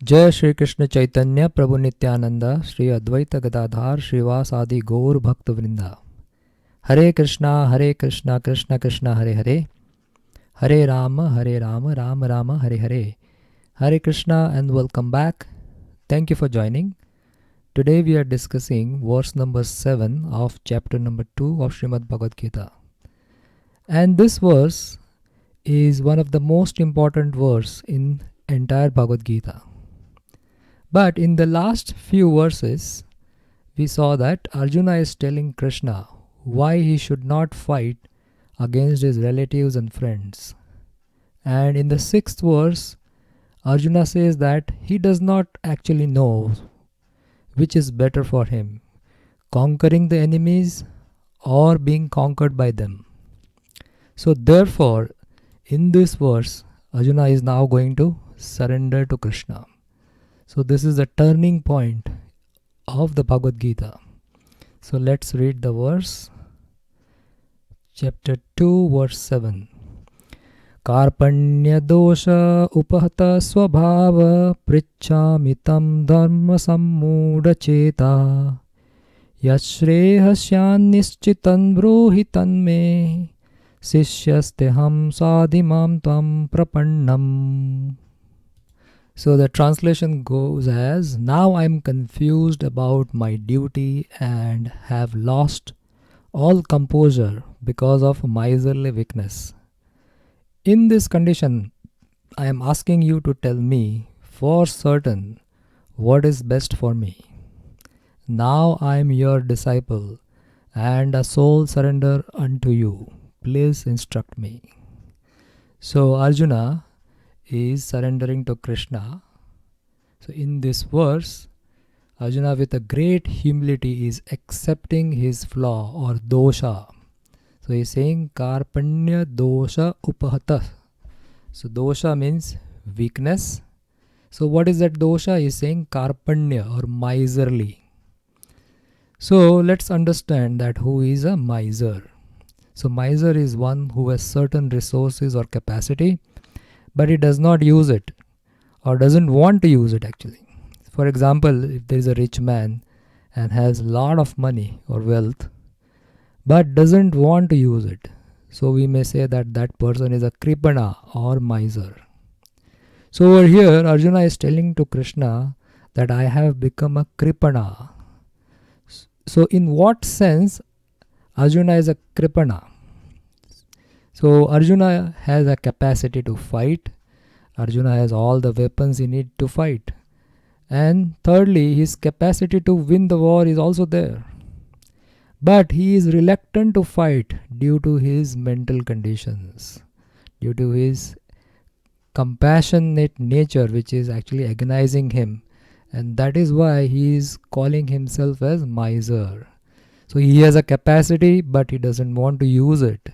जय श्री कृष्ण चैतन्य प्रभु नित्यानंद श्री अद्वैत गदाधार श्रीवास आदि गौर भक्त वृंदा। हरे कृष्णा कृष्ण कृष्ण हरे हरे, हरे Ram Ram Ram Hare Hare. Hare Krishna and welcome back. Thank you for joining. Today we are discussing verse number 7 of chapter number 2 of Srimad Bhagavad Gita. And this verse is one of the most important verse in entire Bhagavad Gita. But in the last few verses, we saw that Arjuna is telling Krishna why he should not fight against his relatives and friends. And in the 6th verse, Arjuna says that he does not actually know which is better for him, conquering the enemies or being conquered by them. So therefore, in this verse, Arjuna is now going to surrender to Krishna. So this is the turning point of the Bhagavad Gita. So let's read the verse. Chapter 2 verse 7. Karpanya dosha upahata swabhava prichhami tam dharma sammuda cheta yashrehasyan nishchitan bruhitan me sishyasteham sadhimam tam prapannam. So the translation goes as, now I am confused about my duty and have lost all composure because of miserly weakness. In this condition, I am asking you to tell me for certain what is best for me. Now I am your disciple and a soul surrender unto you. Please instruct me. So Arjuna is surrendering to Krishna. So in this verse, Arjuna with a great humility is accepting his flaw or dosha. So he is saying Karpanya dosha upahata. So dosha means weakness. So what is that dosha? He is saying Karpanya or miserly. So let's understand that who is a miser. So miser is one who has certain resources or capacity, but he does not use it or doesn't want to use it actually. For example, if there is a rich man and has a lot of money or wealth but doesn't want to use it, so we may say that that person is a kripana or miser. So over here Arjuna is telling to Krishna that I have become a kripana. So in what sense Arjuna is a kripana? So Arjuna has a capacity to fight. Arjuna has all the weapons he needs to fight. And thirdly, his capacity to win the war is also there. But he is reluctant to fight due to his mental conditions, due to his compassionate nature which is actually agonizing him. And that is why he is calling himself as miser. So he has a capacity but he doesn't want to use it.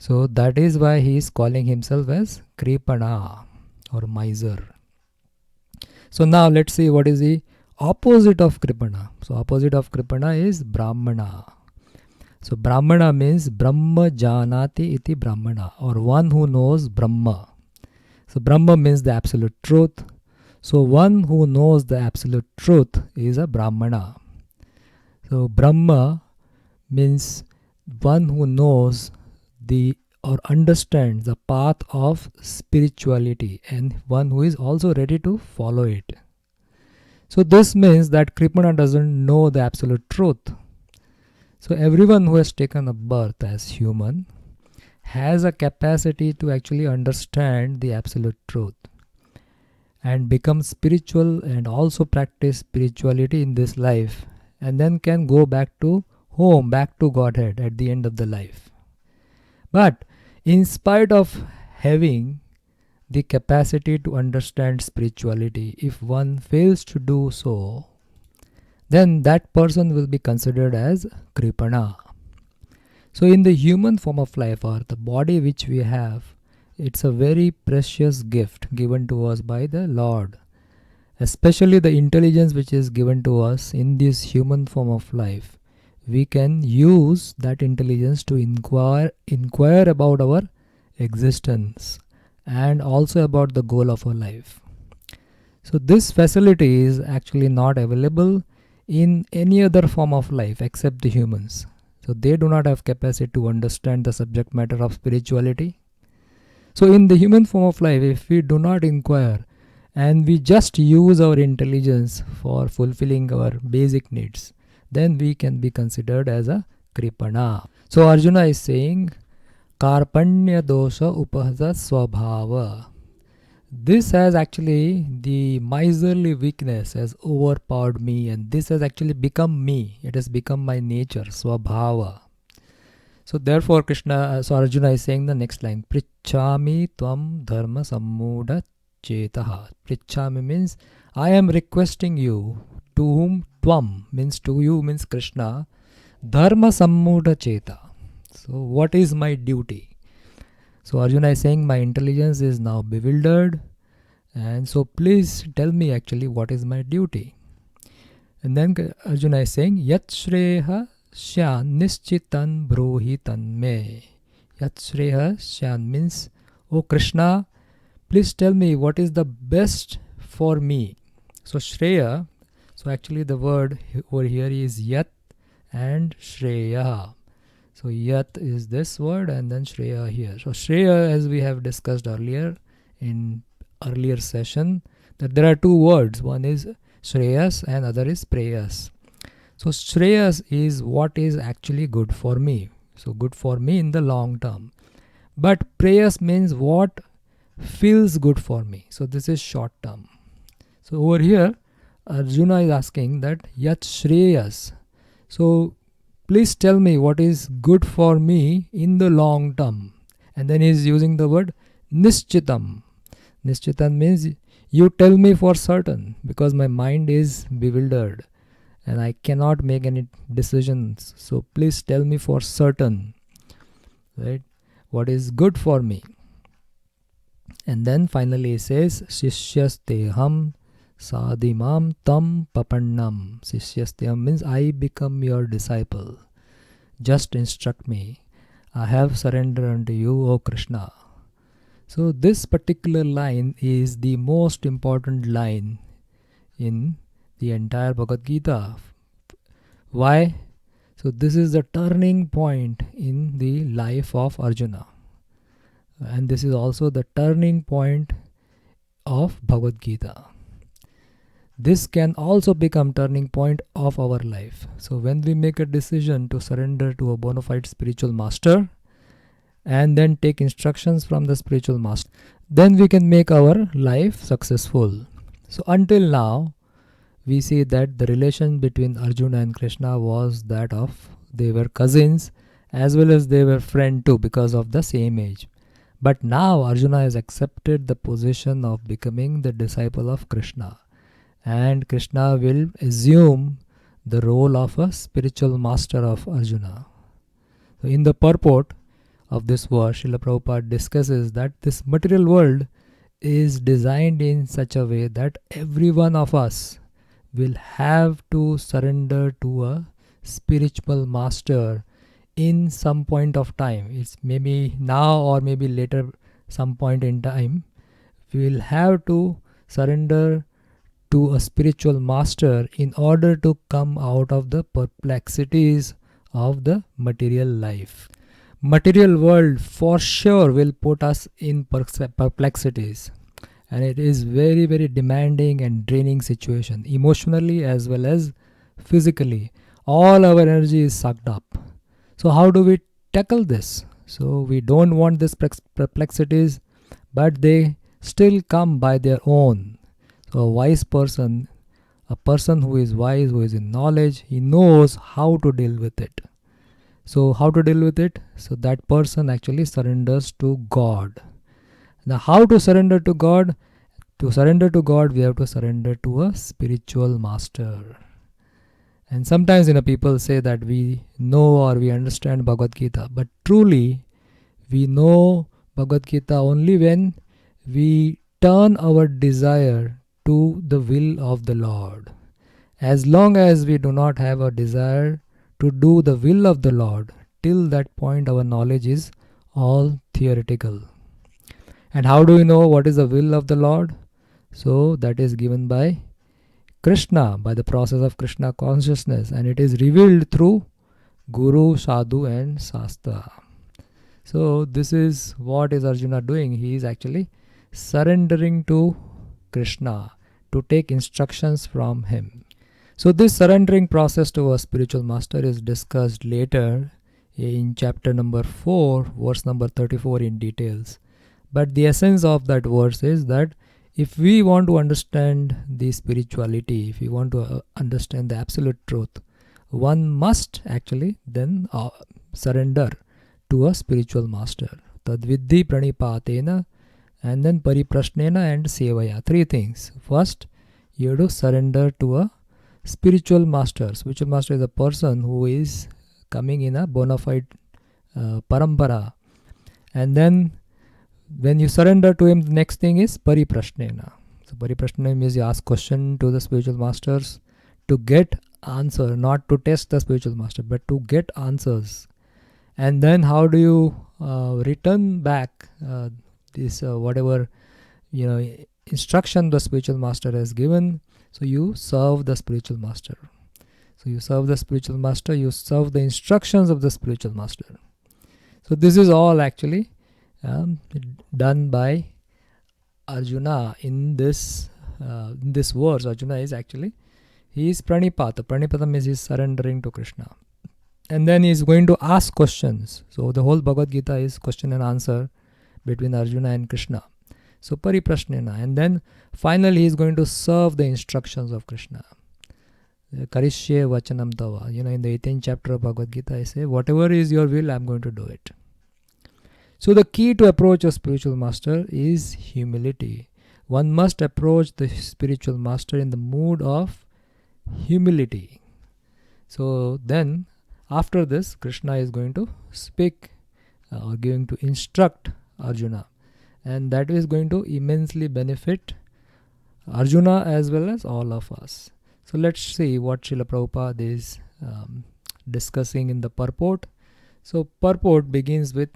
So that is why he is calling himself as kripana or miser. So now let's see what is the opposite of kripana. So opposite of kripana is brahmana. So brahmana means brahma janati iti brahmana, or one who knows Brahma. So Brahma means the absolute truth. So one who knows the absolute truth is a brahmana. So Brahma means one who knows the or understands the path of spirituality and one who is also ready to follow it. So this means that Kripana doesn't know the absolute truth. So everyone who has taken a birth as human has a capacity to actually understand the absolute truth and become spiritual and also practice spirituality in this life, and then can go back to home, back to Godhead at the end of the life. But in spite of having the capacity to understand spirituality, if one fails to do so, then that person will be considered as kripana. So in the human form of life, or the body which we have, it's a very precious gift given to us by the Lord. Especially the intelligence which is given to us in this human form of life. We can use that intelligence to inquire about our existence and also about the goal of our life. So this facility is actually not available in any other form of life except the humans. So they do not have capacity to understand the subject matter of spirituality. So in the human form of life, if we do not inquire and we just use our intelligence for fulfilling our basic needs, then we can be considered as a kripana. So Arjuna is saying, Karpanya dosha upahasa swabhava. This has actually, the miserly weakness has overpowered me, and this has actually become me. It has become my nature, swabhava. So therefore Arjuna is saying the next line, Prichami tvam dharma sammuda chetaha. Prichami means I am requesting you, to whom tvam means to you means Krishna, dharma sammuda cheta. So what is my duty? So Arjuna is saying my intelligence is now bewildered, and so please tell me actually what is my duty. And then Arjuna is saying Yat Shreha Shyan Nischitan Brohi Tanme. Yat Shreha Shyan means, oh Krishna, please tell me what is the best for me. So Shreya, so actually the word over here is Yat and Shreya. So Yat is this word and then Shreya here. So Shreya, as we have discussed earlier in earlier session, that there are two words. One is Shreyas and other is Preyas. So Shreyas is what is actually good for me. So good for me in the long term. But Preyas means what feels good for me. So this is short term. So over here, Arjuna is asking that Yat Shreyas. So please tell me what is good for me in the long term. And then he is using the word Nishchitam. Nishchitam means you tell me for certain, because my mind is bewildered and I cannot make any decisions. So please tell me for certain, right, what is good for me. And then finally he says, Shishyasteham sadimam tam papannam. Shishyasteham means I become your disciple. Just instruct me. I have surrendered unto you, O Krishna. So this particular line is the most important line in the entire Bhagavad Gita. Why? So this is the turning point in the life of Arjuna. And this is also the turning point of Bhagavad Gita. This can also become turning point of our life. So when we make a decision to surrender to a bona fide spiritual master and then take instructions from the spiritual master, then we can make our life successful. So until now, we see that the relation between Arjuna and Krishna was that of they were cousins as well as they were friends too, because of the same age. But now Arjuna has accepted the position of becoming the disciple of Krishna, and Krishna will assume the role of a spiritual master of Arjuna. So in the purport of this verse, Srila Prabhupada discusses that this material world is designed in such a way that every one of us will have to surrender to a spiritual master in some point of time. It's maybe now or maybe later, some point in time, we will have to surrender to a spiritual master in order to come out of the perplexities of the material life. Material world for sure will put us in perplexities, and it is very, very demanding and draining situation, emotionally as well as physically. All our energy is sucked up. So how do we tackle this? So we don't want these perplexities, but they still come by their own. So a wise person, a person who is wise, who is in knowledge, he knows how to deal with it. So how to deal with it? So that person actually surrenders to God. Now how to surrender to God? To surrender to God, we have to surrender to a spiritual master. And sometimes people say that we know or we understand Bhagavad Gita, but truly we know Bhagavad Gita only when we turn our desire to the will of the Lord. As long as we do not have a desire to do the will of the Lord, till that point our knowledge is all theoretical. And how do we know what is the will of the Lord? So that is given by Krishna, by the process of Krishna consciousness, and it is revealed through Guru, Sadhu and Shastra. So this is what is Arjuna doing. He is actually surrendering to Krishna to take instructions from him. So this surrendering process to a spiritual master is discussed later in chapter number 4, verse number 34 in details. But the essence of that verse is that if we want to understand the spirituality, if we want to understand the absolute truth, one must actually then surrender to a spiritual master. Tadviddhi pranipatena, and then pariprashnena and sevaya. Three things. First, you have to surrender to a spiritual master. Spiritual master is a person who is coming in a bona fide parampara. And then when you surrender to him, the next thing is pariprashnena. So pariprashnena means you ask question to the spiritual masters to get answer, not to test the spiritual master, but to get answers. And then how do you return back this whatever instruction the spiritual master has given? So you serve the spiritual master. So you serve the spiritual master, you serve the instructions of the spiritual master. So this is all actually done by Arjuna in this verse. Arjuna is actually, he is pranipata. Pranipata means he is surrendering to Krishna. And then he is going to ask questions. So the whole Bhagavad Gita is question and answer between Arjuna and Krishna. So pariprashnena. And then finally he is going to serve the instructions of Krishna. Karishye vachanam tava. In the 18th chapter of Bhagavad Gita, I say, whatever is your will, I am going to do it. So the key to approach a spiritual master is humility. One must approach the spiritual master in the mood of humility. So then, after this, Krishna is going to speak or going to instruct Arjuna. And that is going to immensely benefit Arjuna as well as all of us. So let's see what Srila Prabhupada is discussing in the purport. So purport begins with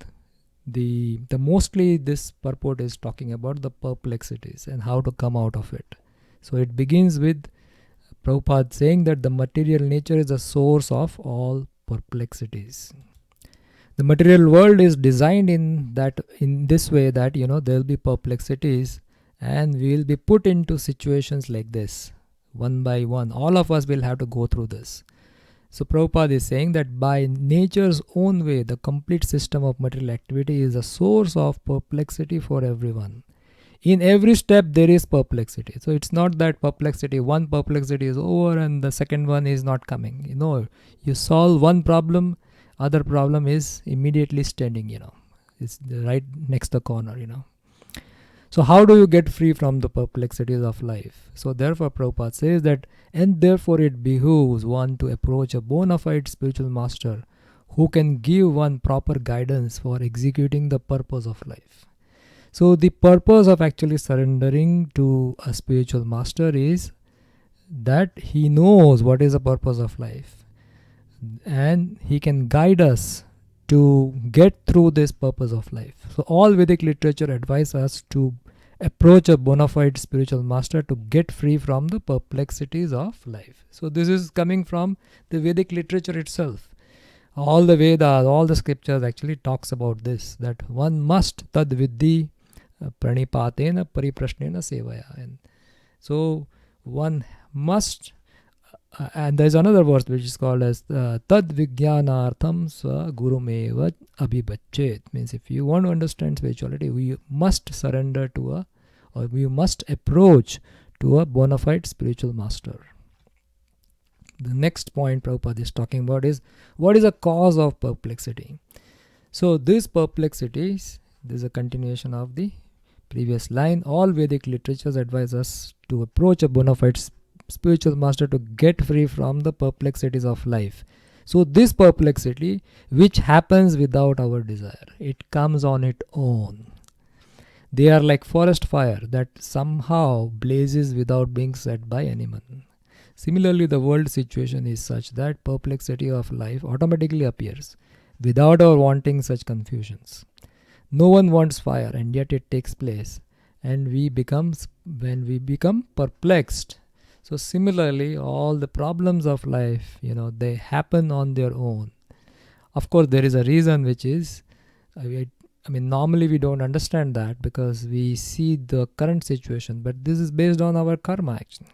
the mostly this purport is talking about the perplexities and how to come out of it. So it begins with Prabhupada saying that the material nature is the source of all perplexities. The material world is designed in this way that there will be perplexities, and we will be put into situations like this one by one. All of us will have to go through this. So Prabhupada is saying that by nature's own way, the complete system of material activity is a source of perplexity for everyone. In every step there is perplexity. So it's not that one perplexity is over and the second one is not coming. You solve one problem, other problem is immediately standing, it's right next the corner, So how do you get free from the perplexities of life? So therefore Prabhupada says that, and therefore it behooves one to approach a bona fide spiritual master who can give one proper guidance for executing the purpose of life. So the purpose of actually surrendering to a spiritual master is that he knows what is the purpose of life, and he can guide us to get through this purpose of life. So all Vedic literature advises us to approach a bona fide spiritual master to get free from the perplexities of life. So this is coming from the Vedic literature itself. All the Vedas, all the scriptures actually talks about this, that one must tadviddhi pranipatena pariprashnena sevaya. And so one must, and there is another verse which is called as tad vijnanartham swa gurumeva abhibhachet. Means if you want to understand spirituality, we must surrender to we must approach to a bona fide spiritual master. The next point Prabhupada is talking about is, what is the cause of perplexity? So these perplexities, this is a continuation of the previous line. All Vedic literatures advise us to approach a bona fide spiritual master to get free from the perplexities of life. So this perplexity, which happens without our desire, it comes on its own. They are like forest fire that somehow blazes without being set by anyone. Similarly, the world situation is such that perplexity of life automatically appears without our wanting such confusions. No one wants fire, and yet it takes place, and we become when we become perplexed. So similarly, all the problems of life, they happen on their own. Of course, there is a reason, which is, normally we don't understand that because we see the current situation, but this is based on our karma action.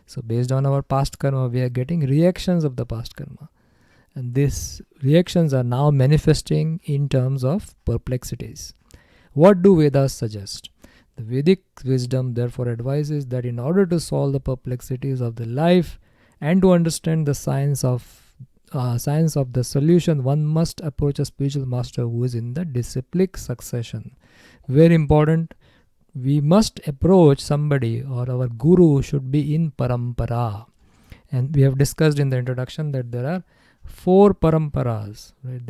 So based on our past karma, we are getting reactions of the past karma. And these reactions are now manifesting in terms of perplexities. What do Vedas suggest? The Vedic wisdom therefore advises that in order to solve the perplexities of the life and to understand the science of the solution, one must approach a spiritual master who is in the disciplic succession. Very important. We must approach somebody, or our guru should be in parampara. And we have discussed in the introduction that there are 4 paramparas. Right?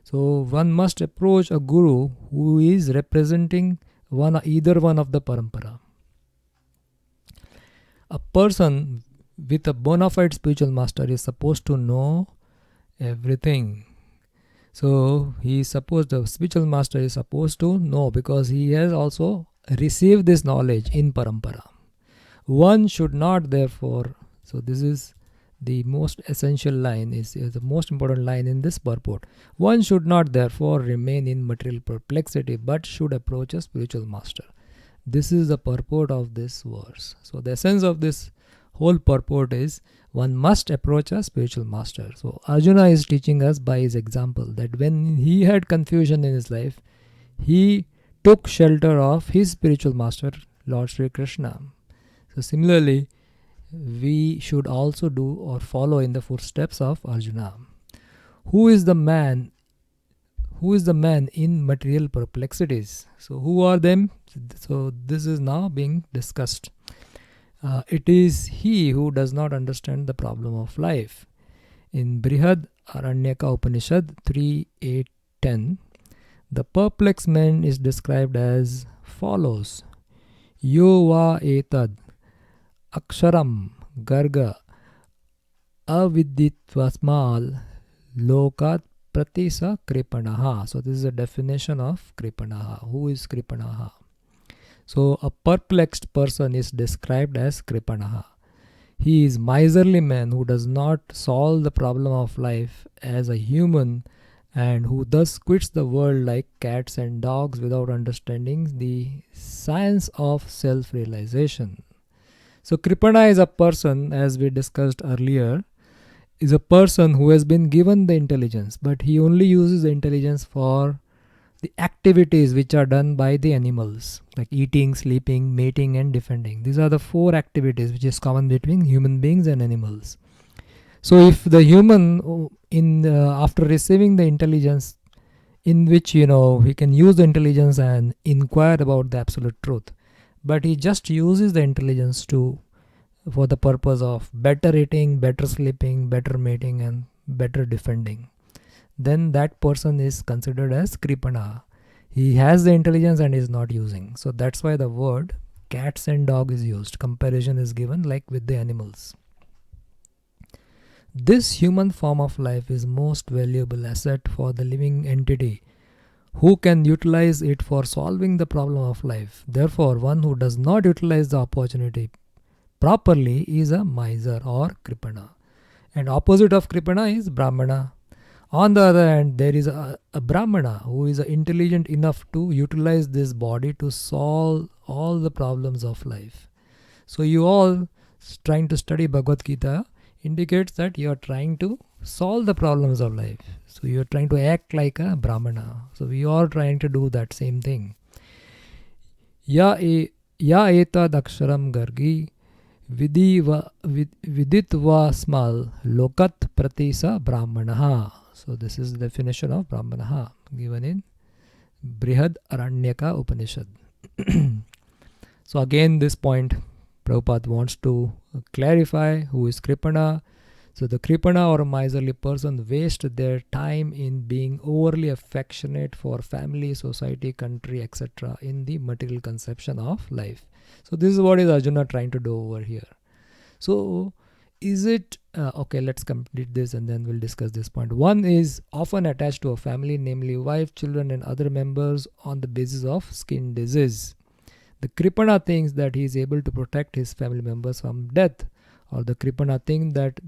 So one must approach a guru who is representing either one of the parampara. A person with a bona fide spiritual master is supposed to know everything. So the spiritual master is supposed to know, because he has also received this knowledge in parampara. One should not therefore, so this is the most essential line, is the most important line in this purport. One should not therefore remain in material perplexity, but should approach a spiritual master. This is the purport of this verse. So the essence of this whole purport is one must approach a spiritual master. So Arjuna is teaching us by his example that when he had confusion in his life, he took shelter of his spiritual master, Lord Sri Krishna. So similarly, we should also do or follow in the footsteps of Arjuna. Who is the man in material perplexities? So who are them? So this is now being discussed. It is he who does not understand the problem of life. In Brihad Aranyaka Upanishad 3.8.10, the perplexed man is described as follows: Yo va etad aksharam garga aviditvasmal lokat pratisa kripanaha. So this is a definition of kripanaha. Who is kripanaha? So a perplexed person is described as kripanaha. He is miserly man who does not solve the problem of life as a human, and who thus quits the world like cats and dogs without understanding the science of self-realization. So Kripana is a person, as we discussed earlier, is a person who has been given the intelligence, but he only uses the intelligence for the activities which are done by the animals, like eating, sleeping, mating and defending. These are the 4 activities which is common between human beings and animals. So if the human, after receiving the intelligence, in which he can use the intelligence and inquire about the absolute truth, but he just uses the intelligence for the purpose of better eating, better sleeping, better mating and better defending, then that person is considered as kripana. He has the intelligence and is not using. So that's why the word cats and dog is used. Comparison is given like with the animals. This human form of life is most valuable asset for the living entity who can utilize it for solving the problem of life. Therefore, one who does not utilize the opportunity properly is a miser or kripana. And opposite of kripana is brahmana. On the other hand, there is a brahmana who is intelligent enough to utilize this body to solve all the problems of life. So you all trying to study Bhagavad Gita indicates that you are trying to solve the problems of life. So you are trying to act like a brahmana. So we are trying to do that same thing. Ya etad aksharam gargi viditva smal lokat pratisa brahmanaha. So this is the definition of brahmanaha given in Brihad Aranyaka Upanishad. So again, this point Prabhupada wants to clarify who is kripana. So the kripana or a miserly person wastes their time in being overly affectionate for family, society, country, etc. in the material conception of life. So this is what is Arjuna trying to do over here. So is it, okay, let's complete this and then we'll discuss this point. One is often attached to a family, namely wife, children and other members on the basis of skin disease. The Kripana thinks that he is able to protect his family members from death, or the Kripana thinks that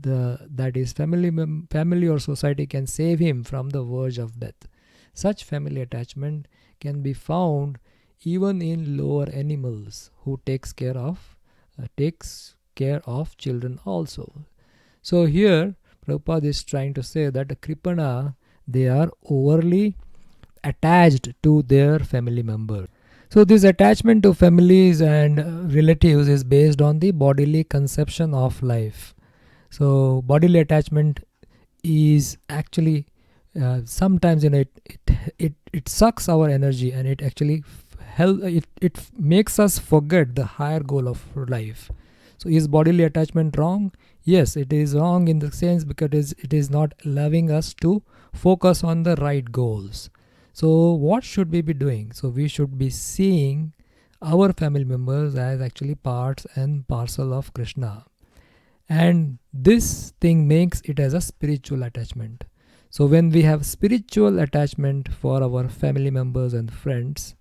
his family or society can save him from the verge of death. Such family attachment can be found even in lower animals who takes care of children also. So here Prabhupada is trying to say that the Kripana, they are overly attached to their family members. So this attachment to families and relatives is based on the bodily conception of life. So bodily attachment is actually sometimes it sucks our energy, and it actually it makes us forget the higher goal of life. So is bodily attachment wrong? Yes, it is wrong in the sense because it is not allowing us to focus on the right goals. So what should we be doing? So we should be seeing our family members as actually parts and parcel of Krishna. And this thing makes it as a spiritual attachment. So when we have spiritual attachment for our family members and friends,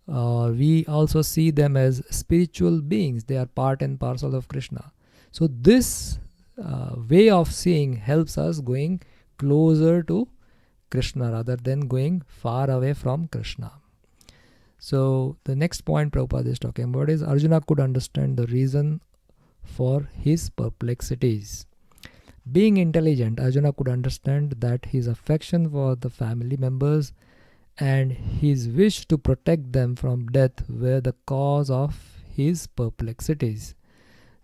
we also see them as spiritual beings. They are part and parcel of Krishna. So this way of seeing helps us going closer to Krishna rather than going far away from Krishna. So the next point Prabhupada is talking about is Arjuna could understand the reason for his perplexities. Being intelligent, Arjuna could understand that his affection for the family members and his wish to protect them from death were the cause of his perplexities.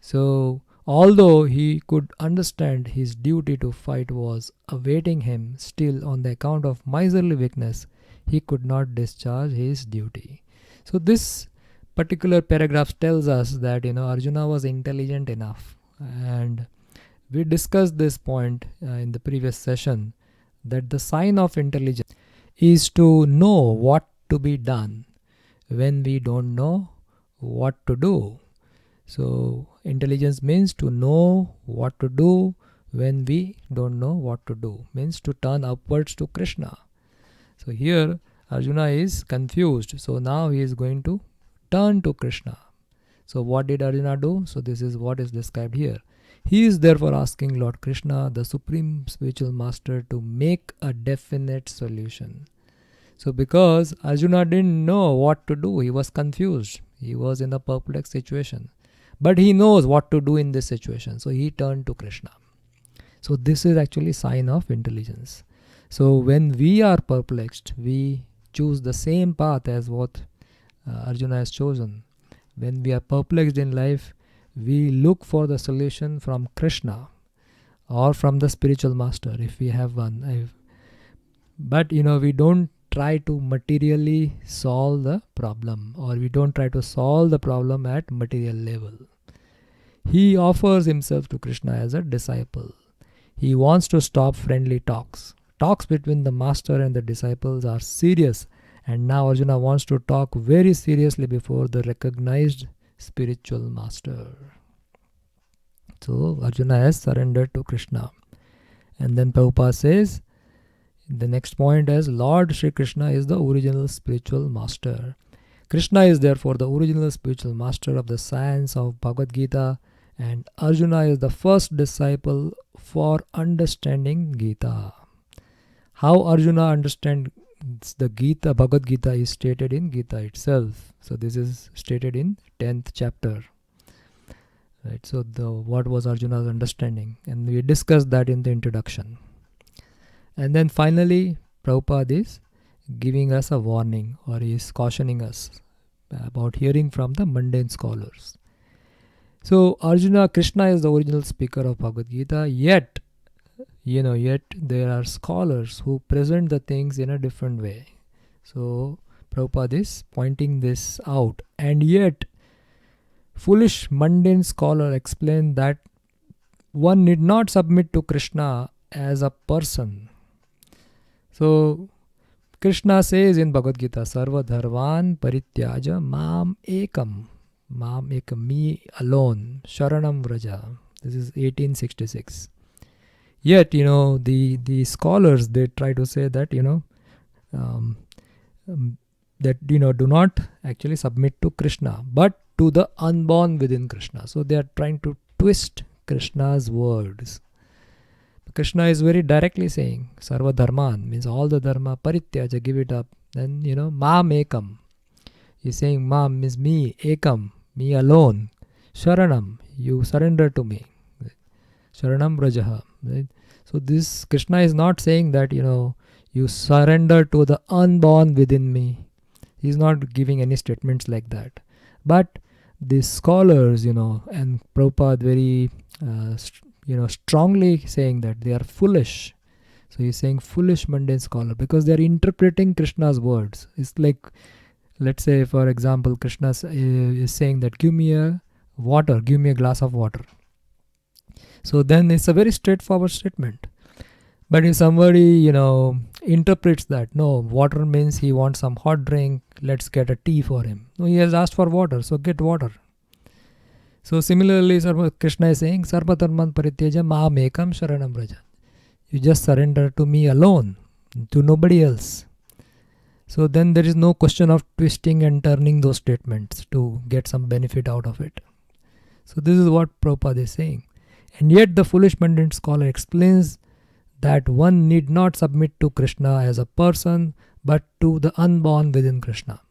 So although he could understand his duty to fight was awaiting him, still on the account of miserly weakness, he could not discharge his duty. So this particular paragraph tells us that Arjuna was intelligent enough, and we discussed this point in the previous session, that the sign of intelligence is to know what to be done when we don't know what to do. So intelligence means to know what to do when we don't know what to do, means to turn upwards to Krishna. So here Arjuna is confused, so now he is going to turn to Krishna. So what did Arjuna do? So this is what is described here. He is therefore asking Lord Krishna, the Supreme Spiritual Master, to make a definite solution. So because Arjuna didn't know what to do, he was confused. He was in a perplexed situation. But he knows what to do in this situation. So he turned to Krishna. So this is actually sign of intelligence. So when we are perplexed, we choose the same path as what Arjuna has chosen. When we are perplexed in life, we look for the solution from Krishna or from the spiritual master if we have one. But we don't try to materially solve the problem, or we don't try to solve the problem at material level. He offers himself to Krishna as a disciple. He wants to stop friendly talks. Talks between the master and the disciples are serious, and now Arjuna wants to talk very seriously before the recognized spiritual master. So Arjuna has surrendered to Krishna. And then Prabhupada says, the next point is Lord Shri Krishna is the original spiritual master. Krishna is therefore the original spiritual master of the science of Bhagavad Gita, and Arjuna is the first disciple for understanding Gita. How Arjuna understands the Gita, Bhagavad Gita, is stated in Gita itself. So this is stated in 10th chapter. Right. So what was Arjuna's understanding? And we discussed that in the introduction. And then finally, Prabhupada is giving us a warning, or he is cautioning us about hearing from the mundane scholars. So Krishna is the original speaker of Bhagavad Gita, yet there are scholars who present the things in a different way. So Prabhupada is pointing this out, and yet foolish mundane scholar explain that one need not submit to Krishna as a person. So Krishna says in Bhagavad Gita, Sarva Dharvan Parityaja Mam Ekam, me alone, Sharanam Vraja. This is 1866. Yet, the scholars, they try to say that, that do not actually submit to Krishna, but to the unborn within Krishna. So they are trying to twist Krishna's words. Krishna is very directly saying Sarva Dharman, means all the dharma, parityaja, give it up. Then Mam Ekam. He's saying Mam means me, Ekam, me alone. Sharanam, you surrender to me. Sharanam Brajaha. Right? So this Krishna is not saying that you surrender to the unborn within me. He's not giving any statements like that. But the scholars, and Prabhupada very strongly saying that they are foolish. So he's saying foolish mundane scholar, because they are interpreting Krishna's words. It's like, let's say for example, Krishna is saying that give me a glass of water. So then it's a very straightforward statement. But if somebody interprets that, no, water means he wants some hot drink, let's get a tea for him. No, he has asked for water, so get water. So similarly, Krishna is saying, Sarva Dharman Parityaja Mam Ekam Sharanam Braja. You just surrender to me alone, to nobody else. So then there is no question of twisting and turning those statements to get some benefit out of it. So this is what Prabhupada is saying. And yet the foolish mundane scholar explains that one need not submit to Krishna as a person, but to the unborn within Krishna.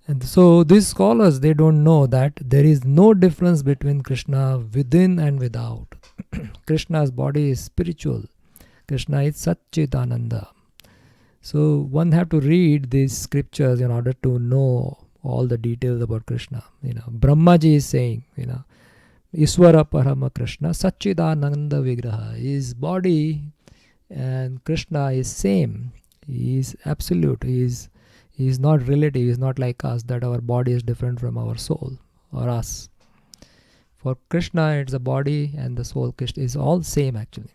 And so these scholars, they don't know that there is no difference between Krishna within and without. Krishna's body is spiritual. Krishna is Satchitananda. So one have to read these scriptures in order to know all the details about Krishna. Brahmaji is saying, Iswara Parama Krishna Satchidananda Vigraha. His body and Krishna is same. He is absolute. He is not relative. He is not like us, that our body is different from our soul or us. For Krishna, it's the body and the soul. Krishna is all same actually.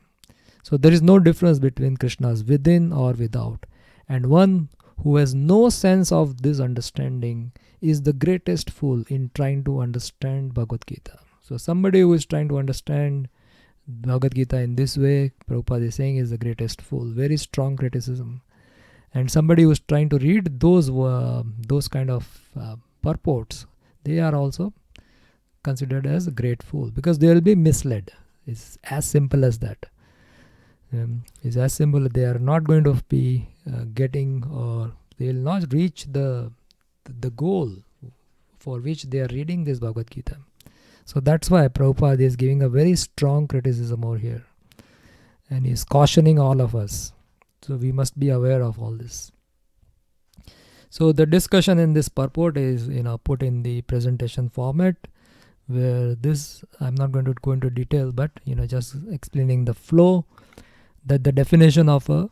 So there is no difference between Krishna's within or without. And one who has no sense of this understanding is the greatest fool in trying to understand Bhagavad Gita. So somebody who is trying to understand Bhagavad Gita in this way, Prabhupada is saying, is the greatest fool. Very strong criticism. And somebody who is trying to read those kind of purports, they are also considered as a great fool, because they will be misled. It's as simple as that. It's as simple. They are not going to be getting, or they will not reach the goal for which they are reading this Bhagavad Gita. So that's why Prabhupada is giving a very strong criticism over here. And he is cautioning all of us. So we must be aware of all this. So the discussion in this purport is put in the presentation format, where this, I'm not going to go into detail, but just explaining the flow, that the definition of a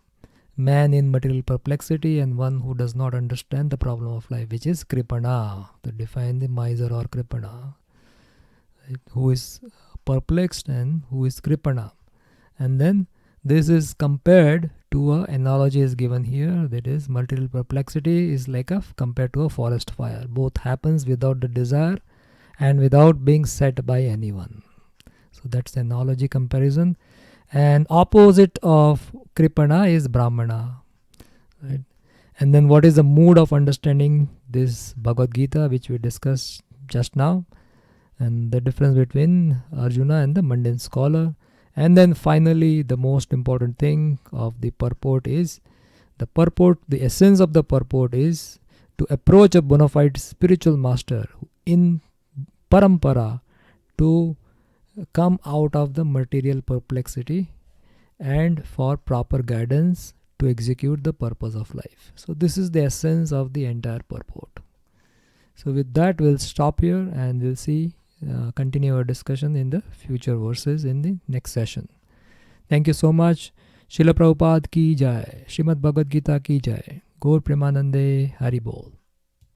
man in material perplexity and one who does not understand the problem of life, which is Kripana, to define the miser or Kripana. Who is perplexed and who is Kripana. And then this is compared to an analogy is given here, that is material perplexity is like compared to a forest fire. Both happens without the desire and without being set by anyone. So that's the analogy comparison. And opposite of Kripana is Brahmana. Right? And then what is the mood of understanding this Bhagavad Gita, which we discussed just now, and the difference between Arjuna and the mundane scholar. And then finally, the most important thing of the purport is, the essence of the purport is to approach a bona fide spiritual master in parampara to come out of the material perplexity and for proper guidance to execute the purpose of life. So this is the essence of the entire purport. So with that, we'll stop here and we'll see continue our discussion in the future verses in the next session. Thank you so much. Srila Prabhupada ki jai. Srimad Bhagavad Gita ki jai. Gaur Premanande Hari Bol.